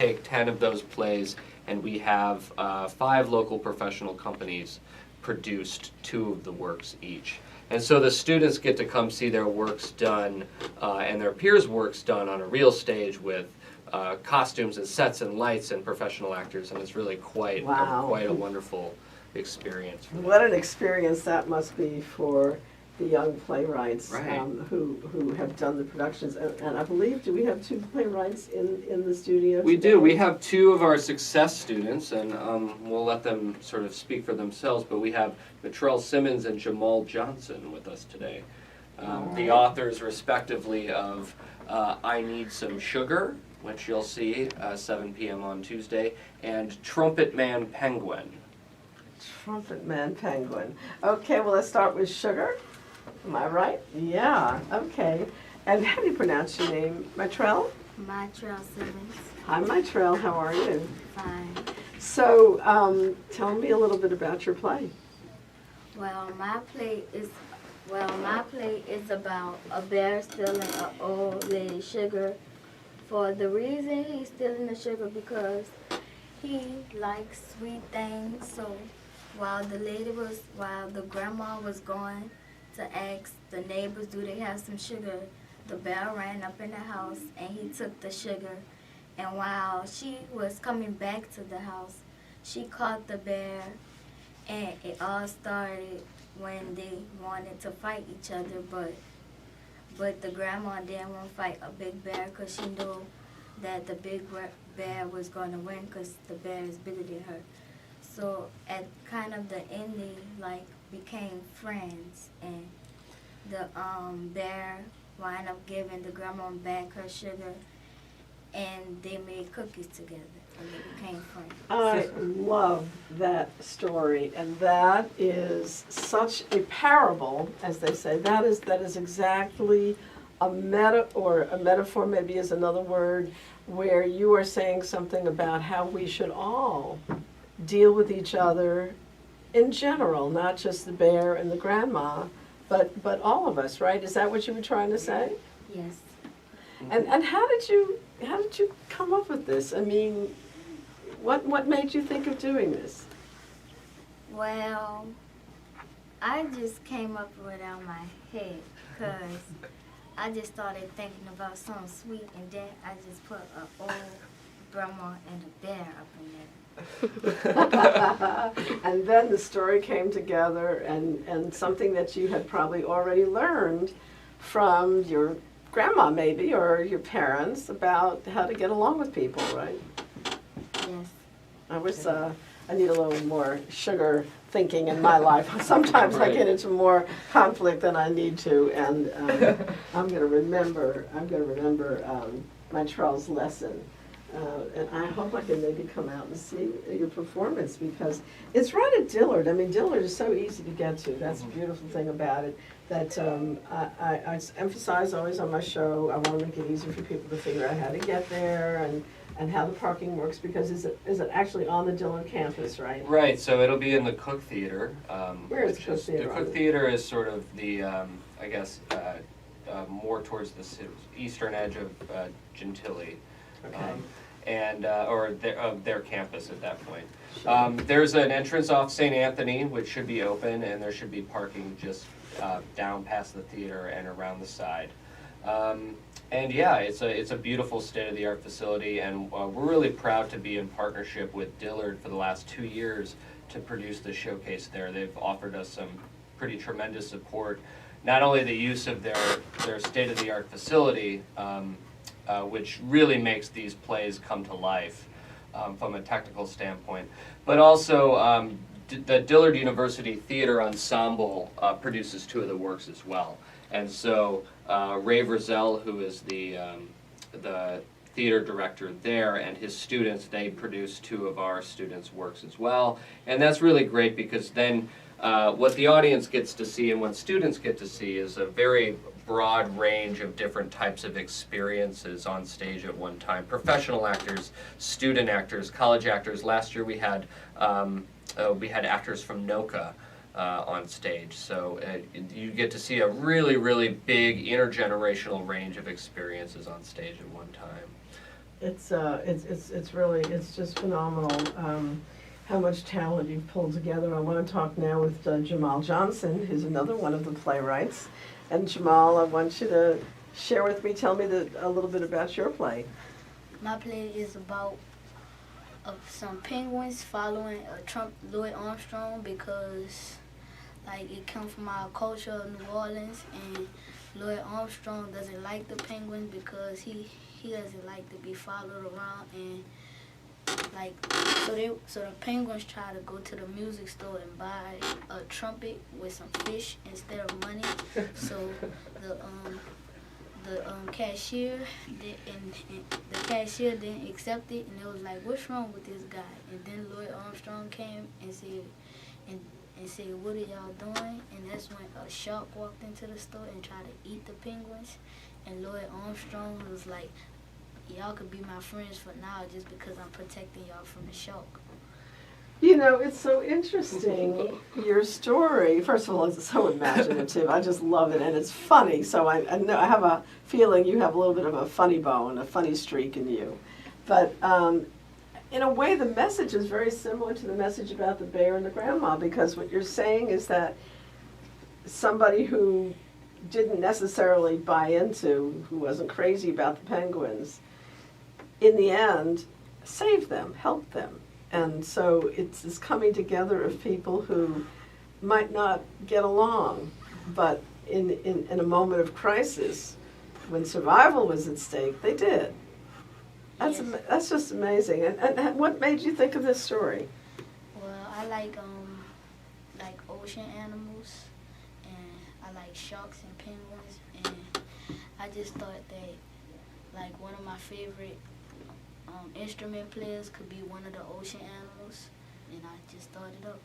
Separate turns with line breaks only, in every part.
take 10 of those plays, and we have 5 local professional companies produced 2 of the works each. And so the students get to come see their works done and their peers' works done on a real stage with costumes and sets and lights and professional actors, and it's really quite a wonderful experience.
What an experience that must be for the young playwrights who have done the productions. And I believe, do we have 2 playwrights in the studio
We
today?
do. We have 2 of our success students, and we'll let them sort of speak for themselves, but we have Latrell Simmons and Jamal Johnson with us today. The authors, respectively, of I Need Some Sugar, which you'll see 7 p.m. on Tuesday, and Trumpet Man Penguin.
Trumpet Man Penguin. Okay, well, let's start with Sugar. Am I right? Yeah, okay. And how do you pronounce your name? Mitrell?
Mitrell Simmons.
Hi, Mitrell. How are you?
Fine.
So, tell me a little bit about your play.
Well, my play is about a bear stealing an old lady sugar. For the reason he's stealing the sugar, because he likes sweet things. So while the grandma was going to ask the neighbors, do they have some sugar, the bear ran up in the house and he took the sugar. And while she was coming back to the house, she caught the bear, and it all started when they wanted to fight each other, but the grandma didn't want to fight a big bear because she knew that the big bear was going to win because the bear is bigger than her. So at kind of the end, they became friends, and the bear wound up giving the grandma back her sugar, and they made cookies together, and they became friends.
I love that story, and that is such a parable, as they say. That is exactly a metaphor maybe is another word, where you are saying something about how we should all deal with each other in general, not just the bear and the grandma, but all of us, right? Is that what you were trying to say?
Yes.
And how did you come up with this? I mean, what made you think of doing this?
Well, I just came up with it out of my head because I just started thinking about something sweet, and then I just put an old grandma and a bear up in there.
And then the story came together, and something that you had probably already learned from your grandma maybe, or your parents, about how to get along with people, right?
Yes.
I need a little more sugar thinking in my life. Sometimes I get into more conflict than I need to, and I'm going to remember Mitrell's lesson. And I hope I can maybe come out and see your performance, because it's right at Dillard. I mean, Dillard is so easy to get to. That's the beautiful thing about it. That I emphasize always on my show. I want to make it easy for people to figure out how to get there and how the parking works, because is it actually on the Dillard campus, right?
Right, so it'll be in the Cook Theater.
Where is the Cook Theater?
The Cook Theater is sort of the, I guess, more towards the eastern edge of Gentilly.
Okay.
Or their campus at that point. Sure. There's an entrance off St. Anthony, which should be open, and there should be parking just down past the theater and around the side. And yeah, it's a beautiful state-of-the-art facility, and we're really proud to be in partnership with Dillard for the last 2 years to produce the showcase there. They've offered us some pretty tremendous support, not only the use of their state-of-the-art facility, which really makes these plays come to life from a technical standpoint, but also the Dillard University Theater Ensemble produces 2 of the works as well. And so Ray Verzell, who is the theater director there, and his students, they produce 2 of our students' works as well. And that's really great, because then what the audience gets to see and what students get to see is a very broad range of different types of experiences on stage at one time. Professional actors, student actors, college actors. Last year we had actors from NOCA on stage. So you get to see a really, really big intergenerational range of experiences on stage at one time.
It's really, it's just phenomenal, how much talent you've pulled together. I want to talk now with Jamal Johnson, who's another one of the playwrights. And Jamal, I want you to share with me, tell me a little bit about your play.
My play is about some penguins following Louis Armstrong because, like, it comes from our culture of New Orleans, and Louis Armstrong doesn't like the penguins because he doesn't like to be followed around, and like so the penguins try to go to the music store and buy a trumpet with some fish instead of money. So the cashier didn't accept it, and it was like, what's wrong with this guy? And then Louis Armstrong came and said, what are y'all doing? And that's when a shark walked into the store and tried to eat the penguins. And Louis Armstrong was like, y'all could be my friends for now just because I'm protecting y'all from the shark.
You know, it's so interesting, your story. First of all, it's so imaginative. I just love it, and it's funny. So I know I have a feeling you have a little bit of a funny bone, a funny streak in you. But in a way, the message is very similar to the message about the bear and the grandma, because what you're saying is that somebody who didn't necessarily buy into, who wasn't crazy about the penguins, in the end, saved them, helped them. And so it's this coming together of people who might not get along, but in a moment of crisis, when survival was at stake, they did. That's just amazing. And what made you think of this story?
Well, I like ocean animals, and I like sharks and penguins, and I just thought that like one of my favorite instrument players could be one of the ocean animals, and I just thought it up.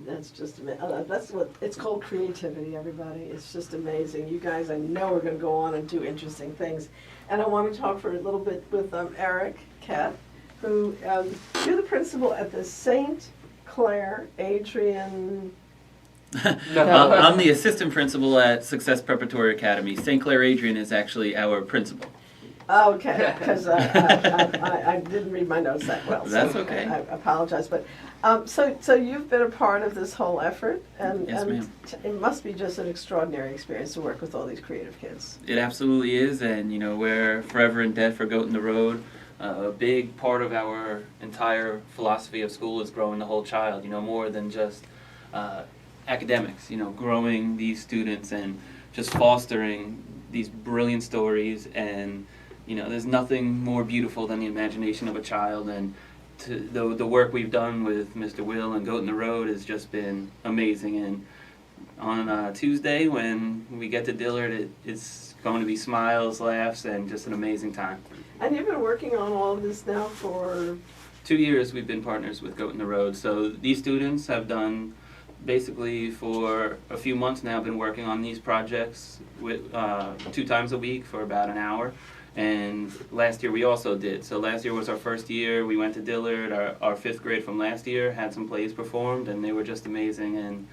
That's just that's what it's called, creativity, everybody. It's just amazing. You guys, I know, are going to go on and do interesting things. And I want to talk for a little bit with Eric Cat, who you're the principal at the St. Clair Adrian.
I'm the assistant principal at Success Preparatory Academy. St. Clair Adrian is actually our principal.
Okay, because I didn't read my notes that well.
That's
so
okay.
I apologize, but so you've been a part of this whole effort, and,
Yes, ma'am.
It must be just an extraordinary experience to work with all these creative kids.
It absolutely is, and you know, we're forever in debt for Goat in the Road. A big part of our entire philosophy of school is growing the whole child, you know, more than just academics, you know, growing these students and just fostering these brilliant stories. And you know, there's nothing more beautiful than the imagination of a child, and the work we've done with Mr. Will and Goat in the Road has just been amazing. And on Tuesday, when we get to Dillard, it's going to be smiles, laughs, and just an amazing time.
And you've been working on all of this now for
2 years we've been partners with Goat in the Road. So these students have done, basically for a few months now, been working on these projects with 2 times a week for about an hour. And last year we also did. So last year was our first year. We went to Dillard. Our 5th grade from last year had some plays performed, and they were just amazing. And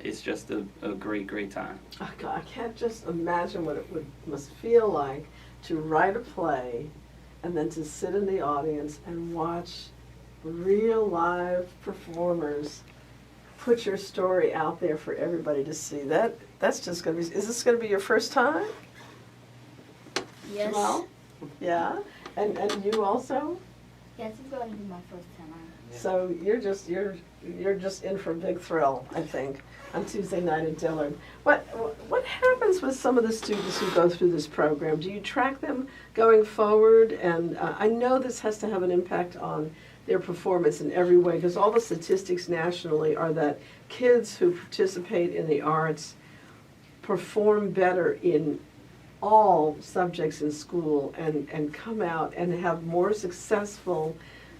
it's just a great, great time.
Oh God, I can't just imagine what it must feel like to write a play and then to sit in the audience and watch real live performers put your story out there for everybody to see. That's just going to be, is this going to be your first time?
Yes.
Jamal? Yeah? And you also?
Yes, it's going to be my first time.
So you're just in for a big thrill, I think, on Tuesday night at Dillard. What happens with some of the students who go through this program? Do you track them going forward? And I know this has to have an impact on their performance in every way, because all the statistics nationally are that kids who participate in the arts perform better in all subjects in school and come out and have more successful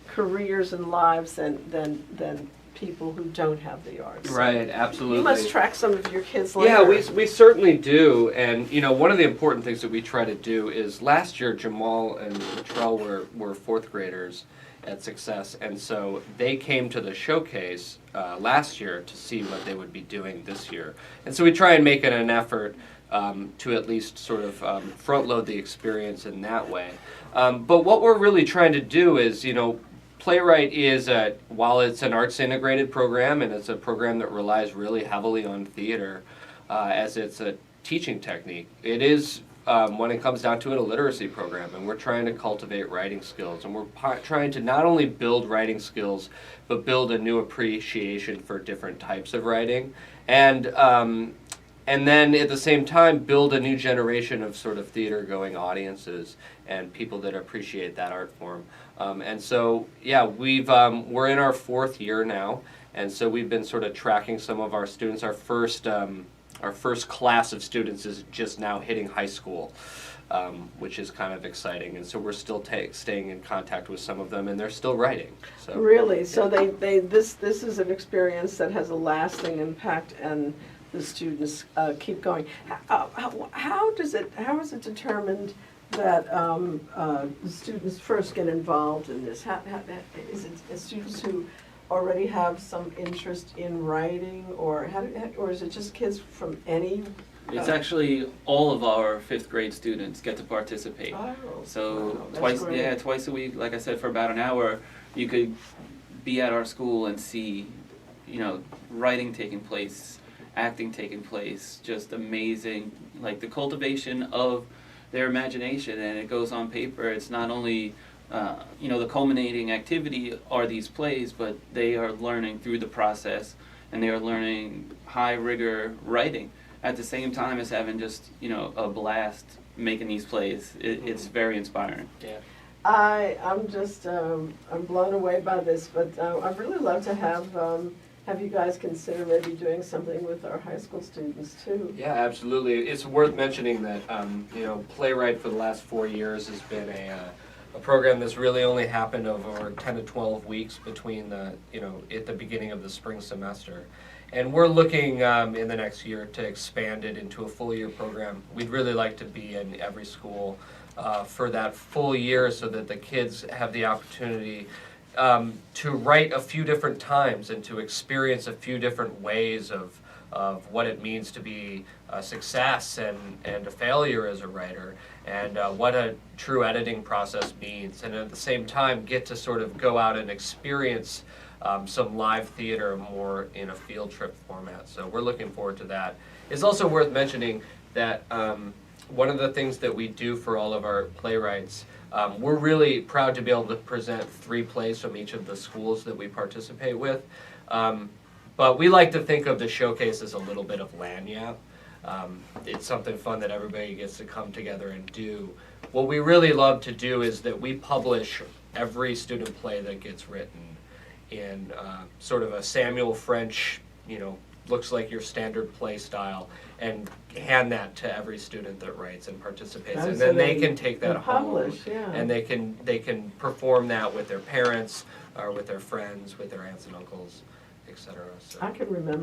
careers and lives than people who don't have the arts.
Right, absolutely.
You must track some of your kids later.
Yeah, we certainly do. And you know, one of the important things that we try to do is, last year Jamal and Latrell were 4th graders at Success, and so they came to the showcase last year to see what they would be doing this year. And so we try and make it an effort to at least sort of front load the experience in that way. But what we're really trying to do is, Playwright is, while it's an arts integrated program and it's a program that relies really heavily on theater as it's a teaching technique, it is, when it comes down to it, a literacy program, and we're trying to cultivate writing skills, and we're trying to not only build writing skills, but build a new appreciation for different types of writing, and then at the same time build a new generation of sort of theater-going audiences and people that appreciate that art form. And so, yeah, we're in our 4th year now, and so we've been sort of tracking some of our students. Our first class of students is just now hitting high school, which is kind of exciting. And so we're still staying in contact with some of them, and they're still writing. So
Really? So this is an experience that has a lasting impact, and the students keep going. How is it determined that the students first get involved in this? Is it students who already have some interest in writing, or is it just kids from any?
It's actually all of our 5th grade students get to participate.
Oh,
So
wow,
twice a week, like I said, for about an hour, you could be at our school and see, writing taking place, acting taking place, just amazing, like the cultivation of their imagination, and it goes on paper. It's not only the culminating activity are these plays, but they are learning through the process, and they are learning high rigor writing at the same time as having just a blast making these plays. It's very inspiring.
Yeah.
I'm just I'm blown away by this, but I'd really love to have you guys consider maybe doing something with our high school students too.
Yeah, absolutely. It's worth mentioning that Playwright for the last 4 years has been a program that's really only happened over 10 to 12 weeks between at the beginning of the spring semester. And we're looking in the next year to expand it into a full year program. We'd really like to be in every school for that full year so that the kids have the opportunity to write a few different times and to experience a few different ways of what it means to be a success and a failure as a writer, and what a true editing process means, and at the same time get to sort of go out and experience some live theater more in a field trip format. So we're looking forward to that. It's also worth mentioning that one of the things that we do for all of our playwrights, we're really proud to be able to present 3 plays from each of the schools that we participate with. But we like to think of the showcase as a little bit of lagniappe. It's something fun that everybody gets to come together and do. What we really love to do is that we publish every student play that gets written in sort of a Samuel French, looks like your standard play style, and hand that to every student that writes and participates, and then they can take that home, and they can perform that with their parents or with their friends, with their aunts and uncles, etc. So.
I can remember